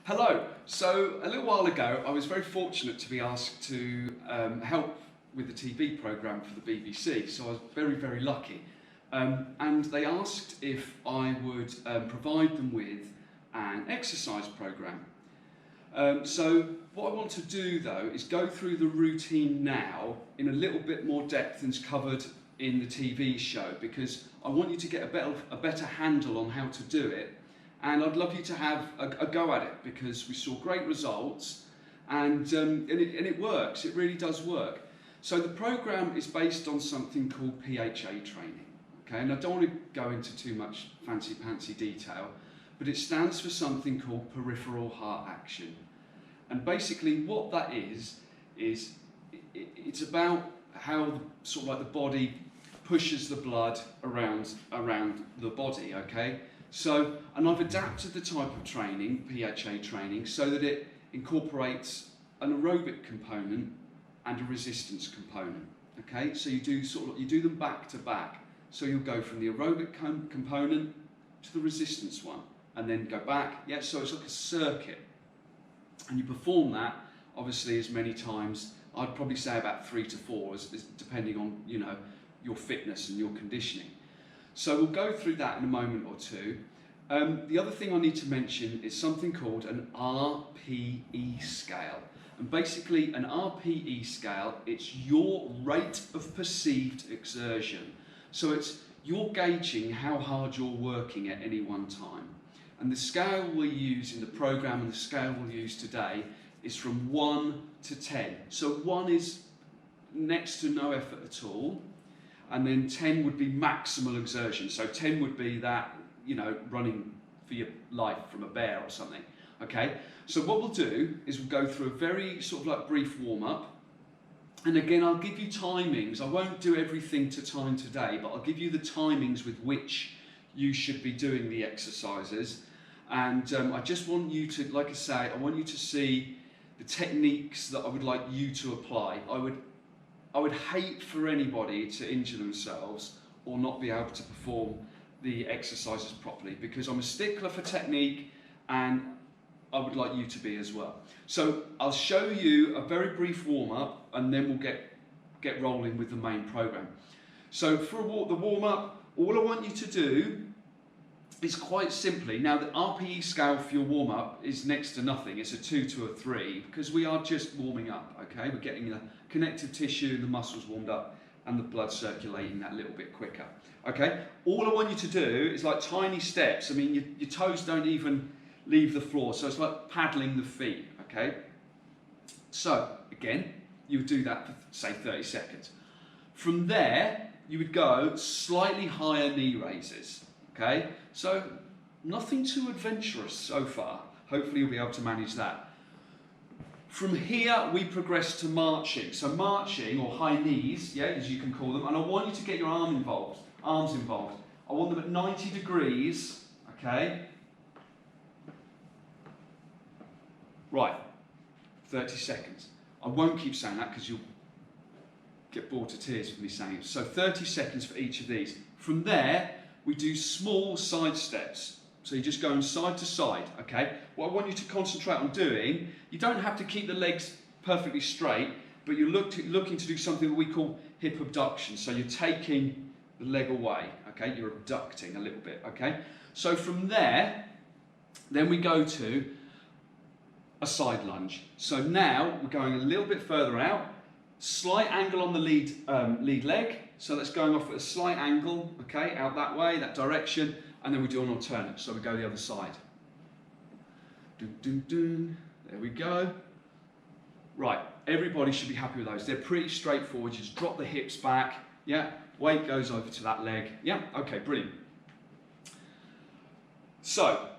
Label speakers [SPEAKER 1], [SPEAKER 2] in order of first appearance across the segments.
[SPEAKER 1] Hello. So a little while ago I was very fortunate to be asked to help with the TV programme for the BBC, so I was very lucky. And they asked if I would provide them with an exercise programme. So what I want to do though is go through the routine now in a little bit more depth than's covered in the TV show, because I want you to get a better handle on how to do it. And I'd love you to have a go at it, because we saw great results and it works, it really does work. So the programme is based on something called PHA training, okay? And I don't want to go into too much fancy detail, but it stands for something called peripheral heart action. And basically what that is it's about how sort of like the body pushes the blood around the body, okay? So, and I've adapted the type of training, PHA training, so that it incorporates an aerobic component and a resistance component. Okay, so you do them back to back. So you'll go from the aerobic component to the resistance one, and then go back. Yeah, so it's like a circuit, and you perform that obviously as many times. I'd probably say about 3 to 4, as depending on your fitness and your conditioning. So we'll go through that in a moment or two. The other thing I need to mention is something called an RPE scale. And basically an RPE scale, it's your rate of perceived exertion. So you're gauging how hard you're working at any one time. And the scale we use in the programme, and the scale we'll use today, is from 1 to 10. So 1 is next to no effort at all. And then 10 would be maximal exertion. So 10 would be that, running for your life from a bear or something. Okay? So what we'll do is we'll go through a very sort of like brief warm-up. And again, I'll give you timings. I won't do everything to time today, but I'll give you the timings with which you should be doing the exercises. And I just want you to, like I say, I want you to see the techniques that I would like you to apply. I would hate for anybody to injure themselves or not be able to perform the exercises properly, because I'm a stickler for technique, and I would like you to be as well. So I'll show you a very brief warm-up, and then we'll get rolling with the main program. So for the warm-up, all I want you to do is quite simply, now the RPE scale for your warm-up is next to nothing. It's a 2 to a 3, because we are just warming up, okay? We're getting the connective tissue, the muscles warmed up, and the blood circulating that little bit quicker, okay? All I want you to do is like tiny steps. I mean, your toes don't even leave the floor, so it's like paddling the feet, okay? So, again, you would do that for, say, 30 seconds. From there, you would go slightly higher knee raises, okay? So, nothing too adventurous so far. Hopefully you'll be able to manage that. From here, we progress to marching. So marching, or high knees, yeah, as you can call them, and I want you to get your arms involved. I want them at 90 degrees, okay? Right, 30 seconds. I won't keep saying that because you'll get bored to tears with me saying it. So 30 seconds for each of these. From there, we do small side steps. So you're just going side to side, okay? What I want you to concentrate on doing, you don't have to keep the legs perfectly straight, but you're looking to do something that we call hip abduction. So you're taking the leg away, okay? You're abducting a little bit, okay? So from there, then we go to a side lunge. So now we're going a little bit further out, slight angle on the lead leg. So that's going off at a slight angle, okay, out that way, that direction, and then we do an alternate. So we go the other side. There we go. Right, everybody should be happy with those. They're pretty straightforward. You just drop the hips back, yeah, weight goes over to that leg, yeah, okay, brilliant. So,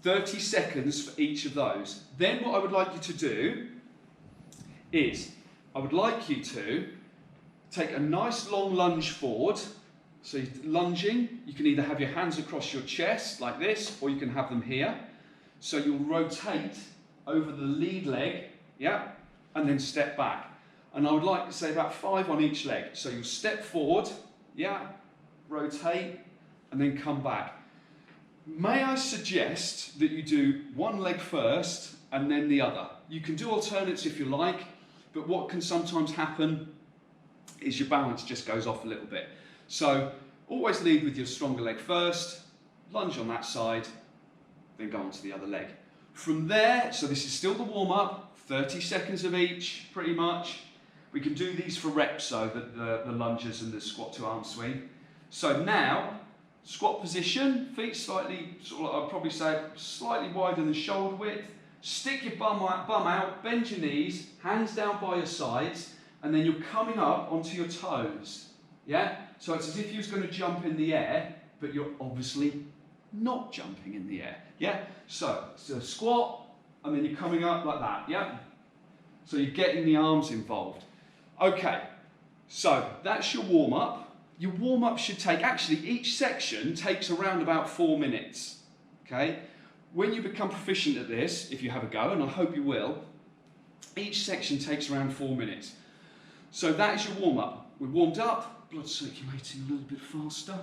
[SPEAKER 1] 30 seconds for each of those. Then what I would like you to do is, I would like you to take a nice long lunge forward. So you're lunging, you can either have your hands across your chest like this, or you can have them here. So you'll rotate over the lead leg, yeah, and then step back. And I would like to say about 5 on each leg. So you'll step forward, yeah, rotate, and then come back. May I suggest that you do one leg first and then the other? You can do alternates if you like, but what can sometimes happen is your balance just goes off a little bit. So always lead with your stronger leg first, lunge on that side, then go on to the other leg. From there, so this is still the warm-up, 30 seconds of each, pretty much. We can do these for reps, so the lunges and the squat to arm swing. So now, squat position, feet slightly, sort of, I'd probably say slightly wider than shoulder width. Stick your bum out, bend your knees, hands down by your sides, and then you're coming up onto your toes. Yeah? So it's as if you was going to jump in the air, but you're obviously not jumping in the air. Yeah? So squat, and then you're coming up like that. Yeah? So you're getting the arms involved. Okay, so that's your warm-up. Your warm-up should take, actually each section takes around about 4 minutes. Okay? When you become proficient at this, if you have a go, and I hope you will, each section takes around 4 minutes. So that is your warm-up. We're warmed up, blood circulating a little bit faster.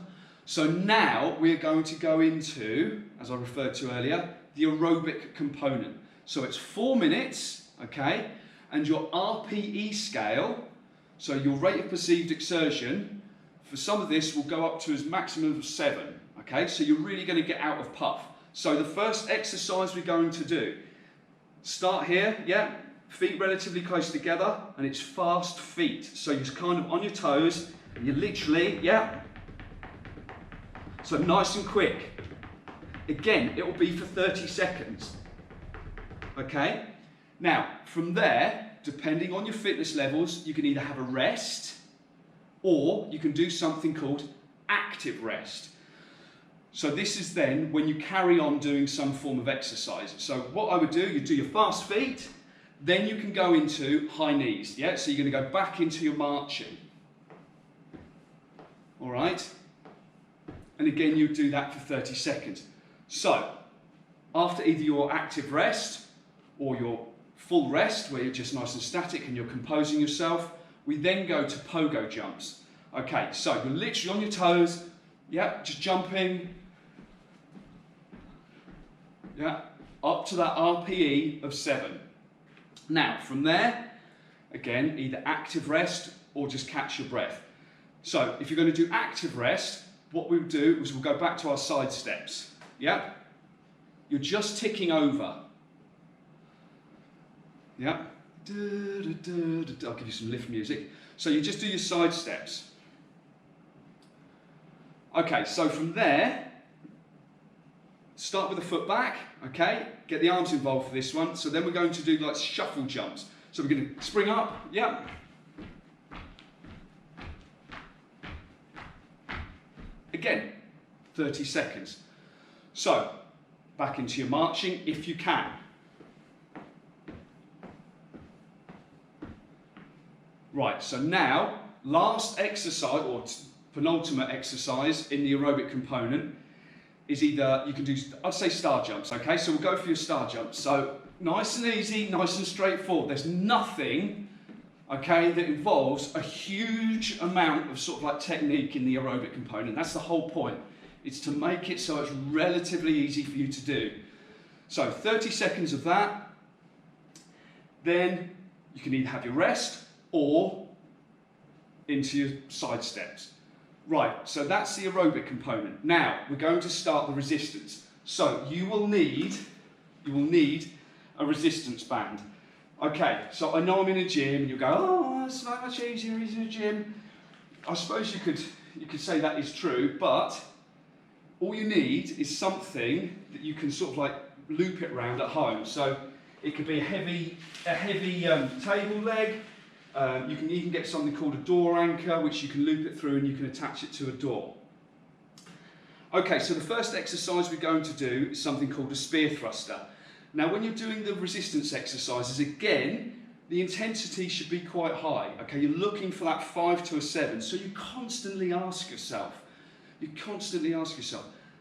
[SPEAKER 1] So now we're going to go into, as I referred to earlier, the aerobic component. So it's 4 minutes, okay, and your RPE scale, so your rate of perceived exertion, for some of this will go up to as maximum of 7, okay, so you're really going to get out of puff. So the first exercise we're going to do, start here, yeah, feet relatively close together, and it's fast feet. So you're kind of on your toes, and you're literally, yeah, so nice and quick. Again, it will be for 30 seconds, okay? Now, from there, depending on your fitness levels, you can either have a rest, or you can do something called active rest. So this is then when you carry on doing some form of exercise. So what I would do, you do your fast feet, then you can go into high knees, yeah? So you're gonna go back into your marching. All right? And again, you do that for 30 seconds. So, after either your active rest or your full rest, where you're just nice and static and you're composing yourself, we then go to pogo jumps. Okay, so you're literally on your toes, yeah, just jumping, yeah, up to that RPE of 7. Now, from there, again, either active rest or just catch your breath. So, if you're going to do active rest, what we'll do is we'll go back to our side steps, yeah? You're just ticking over. Yeah? I'll give you some lift music. So you just do your side steps. Okay, so from there, start with the foot back, okay? Get the arms involved for this one. So then we're going to do like shuffle jumps. So we're going to spring up, yeah. Again, 30 seconds. So, back into your marching if you can. Right, so now, last exercise, or penultimate exercise in the aerobic component is either, you can do, I'd say star jumps, okay? So we'll go for your star jumps. So, nice and easy, nice and straightforward. There's nothing, okay, that involves a huge amount of sort of like technique in the aerobic component. That's the whole point. It's to make it so it's relatively easy for you to do. So 30 seconds of that. Then you can either have your rest or into your side steps. Right, so that's the aerobic component. Now we're going to start the resistance. So you will need a resistance band. Okay, so I know I'm in a gym and you'll go, oh, it's so much easier in a gym. I suppose you could say that is true, but all you need is something that you can sort of like loop it around at home. So it could be a heavy table leg. You can even get something called a door anchor, which you can loop it through and you can attach it to a door. Okay, so the first exercise we're going to do is something called a spear thruster. Now, when you're doing the resistance exercises, again, the intensity should be quite high. Okay, you're looking for that 5 to a 7. So you constantly ask yourself,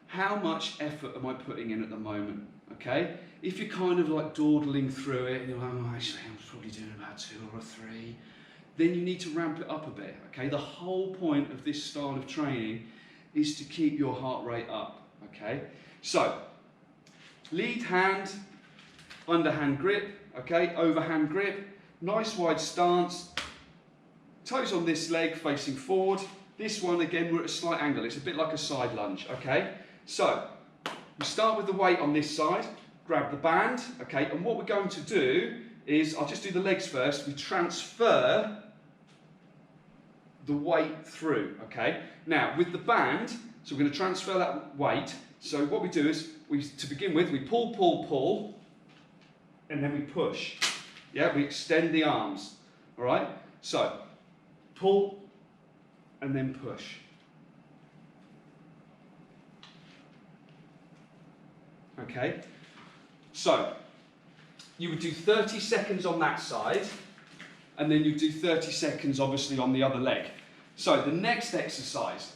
[SPEAKER 1] how much effort am I putting in at the moment? Okay, if you're kind of like dawdling through it, and you're like, oh, actually, I'm probably doing about 2 or 3, then you need to ramp it up a bit. Okay, the whole point of this style of training is to keep your heart rate up. Okay, So, lead hand, underhand grip, okay, overhand grip, nice wide stance, toes on this leg facing forward. This one, again, we're at a slight angle. It's a bit like a side lunge, okay? So, we start with the weight on this side, grab the band, okay, and what we're going to do is, I'll just do the legs first, we transfer the weight through, okay? Now, with the band, so we're going to transfer that weight, so what we do is, to begin with, we pull, pull, pull, and then we push. Yeah, we extend the arms, all right? So, pull, and then push. Okay, so you would do 30 seconds on that side, and then you do 30 seconds obviously on the other leg. So the next exercise,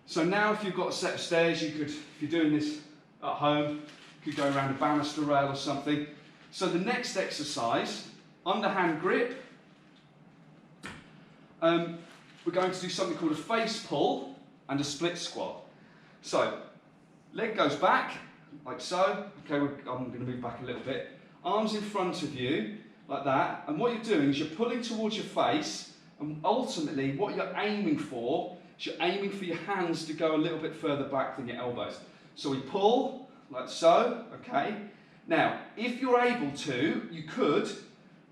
[SPEAKER 1] so now if you've got a set of stairs, you could, if you're doing this at home, you could go around a banister rail or something. So the next exercise, underhand grip, we're going to do something called a face pull and a split squat. So, leg goes back, like so. Okay, I'm going to move back a little bit. Arms in front of you, like that. And what you're doing is you're pulling towards your face, and ultimately what you're aiming for is you're aiming for your hands to go a little bit further back than your elbows. So we pull, like so, okay. Now, if you're able to, you could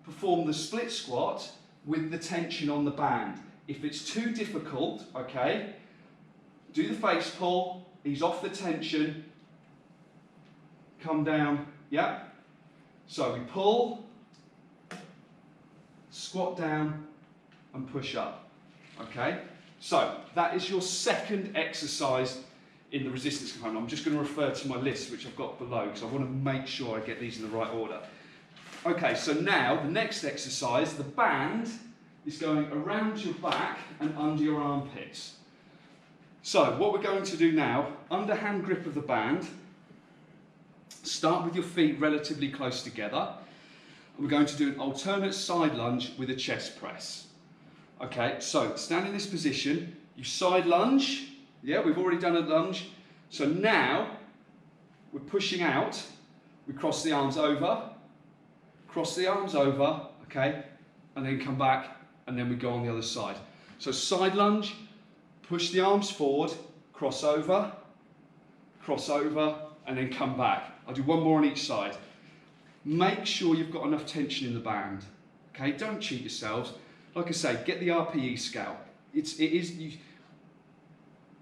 [SPEAKER 1] perform the split squat with the tension on the band. If it's too difficult, okay, do the face pull, ease off the tension, come down, yeah? So we pull, squat down, and push up, okay? So that is your second exercise in the resistance component. I'm just going to refer to my list, which I've got below, because I want to make sure I get these in the right order. Okay, so now the next exercise, the band is going around your back and under your armpits. So what we're going to do now, underhand grip of the band, start with your feet relatively close together, and we're going to do an alternate side lunge with a chest press. Okay, so stand in this position, you side lunge, yeah, we've already done a lunge, so now we're pushing out, we cross the arms over, okay, and then come back, and then we go on the other side. So side lunge, push the arms forward, cross over, and then come back. I'll do one more on each side. Make sure you've got enough tension in the band. Okay, don't cheat yourselves. Like I say, get the RPE scale.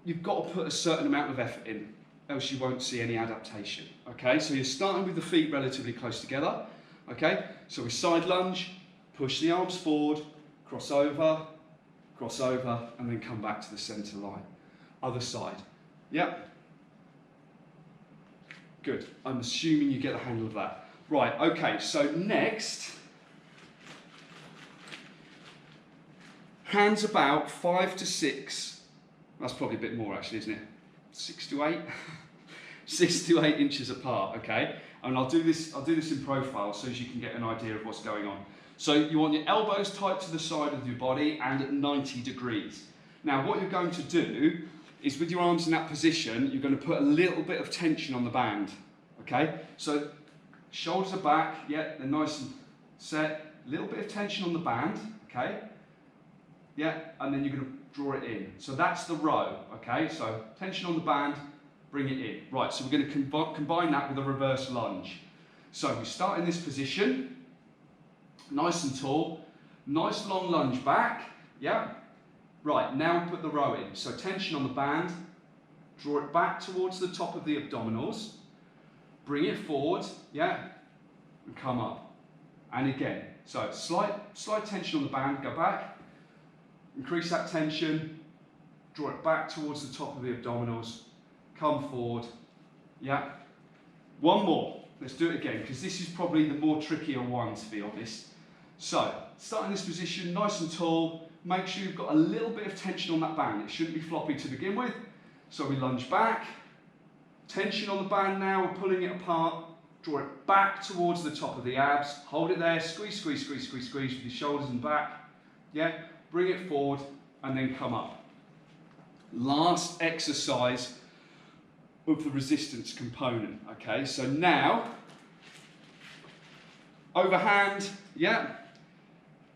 [SPEAKER 1] You've got to put a certain amount of effort in, else you won't see any adaptation. Okay, so you're starting with the feet relatively close together. Okay, so we side lunge, push the arms forward, cross over, and then come back to the centre line. Other side. Yep. Good. I'm assuming you get the handle of that. Right, okay, so next, hands about 5 to 6, that's probably a bit more actually, isn't it? 6 to 8? 6 to 8 inches apart, okay? And I'll do this in profile so as you can get an idea of what's going on. So you want your elbows tight to the side of your body and at 90 degrees. Now what you're going to do is with your arms in that position, you're going to put a little bit of tension on the band, okay? So shoulders are back, yeah, they're nice and set. A little bit of tension on the band, okay? Yeah, and then you're going to draw it in. So that's the row, okay? So tension on the band, bring it in. Right, so we're going to combine that with a reverse lunge. So we start in this position, nice and tall, nice long lunge back, yeah? Right, now put the row in. So tension on the band, draw it back towards the top of the abdominals, bring it forward, yeah? And come up. And again, so slight tension on the band, go back, increase that tension, draw it back towards the top of the abdominals, come forward, yeah? One more, let's do it again, because this is probably the more trickier one, to be honest. So, start in this position, nice and tall, make sure you've got a little bit of tension on that band. It shouldn't be floppy to begin with. So we lunge back, tension on the band now, we're pulling it apart, draw it back towards the top of the abs, hold it there, squeeze, squeeze, squeeze, squeeze, squeeze with your shoulders and back, yeah? Bring it forward and then come up. Last exercise of the resistance component. Okay, so now, overhand, yeah,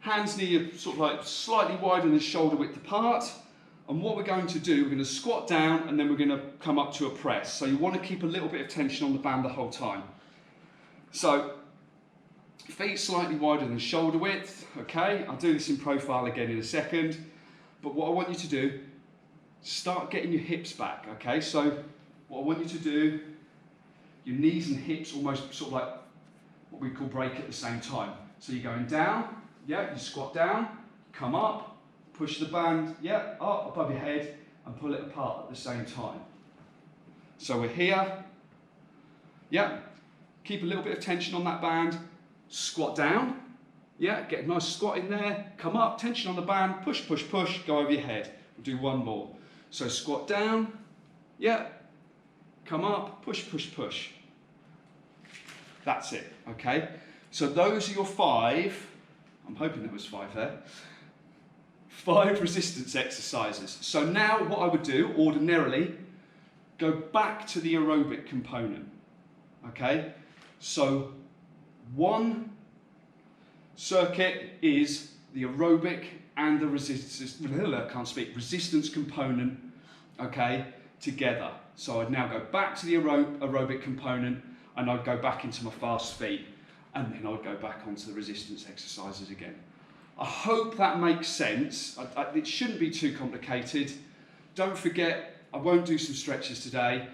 [SPEAKER 1] hands near sort of like slightly wider than shoulder width apart. And what we're going to do, we're going to squat down and then we're going to come up to a press. So you want to keep a little bit of tension on the band the whole time. So, feet slightly wider than shoulder width, okay? I'll do this in profile again in a second. But what I want you to do, start getting your hips back, okay? So, what I want you to do, your knees and hips almost sort of like what we call break at the same time. So you're going down, yeah, you squat down, come up, push the band, yeah, up above your head and pull it apart at the same time. So we're here, yeah, keep a little bit of tension on that band, squat down, yeah, get a nice squat in there, come up, tension on the band, push, push, push, go over your head. We'll do one more. So squat down, yeah, come up, push, push, push. That's it, okay? So those are your 5, I'm hoping there was 5 there, 5 resistance exercises. So now what I would do ordinarily, go back to the aerobic component, okay? So one circuit is the aerobic and the resistance component, okay, together. So I'd now go back to the aerobic component and I'd go back into my fast feet and then I'd go back onto the resistance exercises again. I hope that makes sense. It shouldn't be too complicated. Don't forget, I won't do some stretches today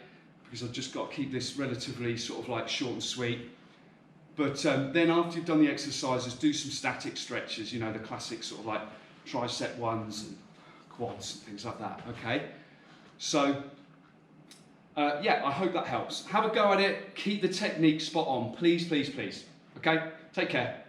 [SPEAKER 1] because I've just got to keep this relatively sort of like short and sweet. But then after you've done the exercises, do some static stretches, you know, the classic sort of like tricep ones and quads and things like that, okay? So, yeah, I hope that helps. Have a go at it. Keep the technique spot on, please, please, please. Okay? Take care.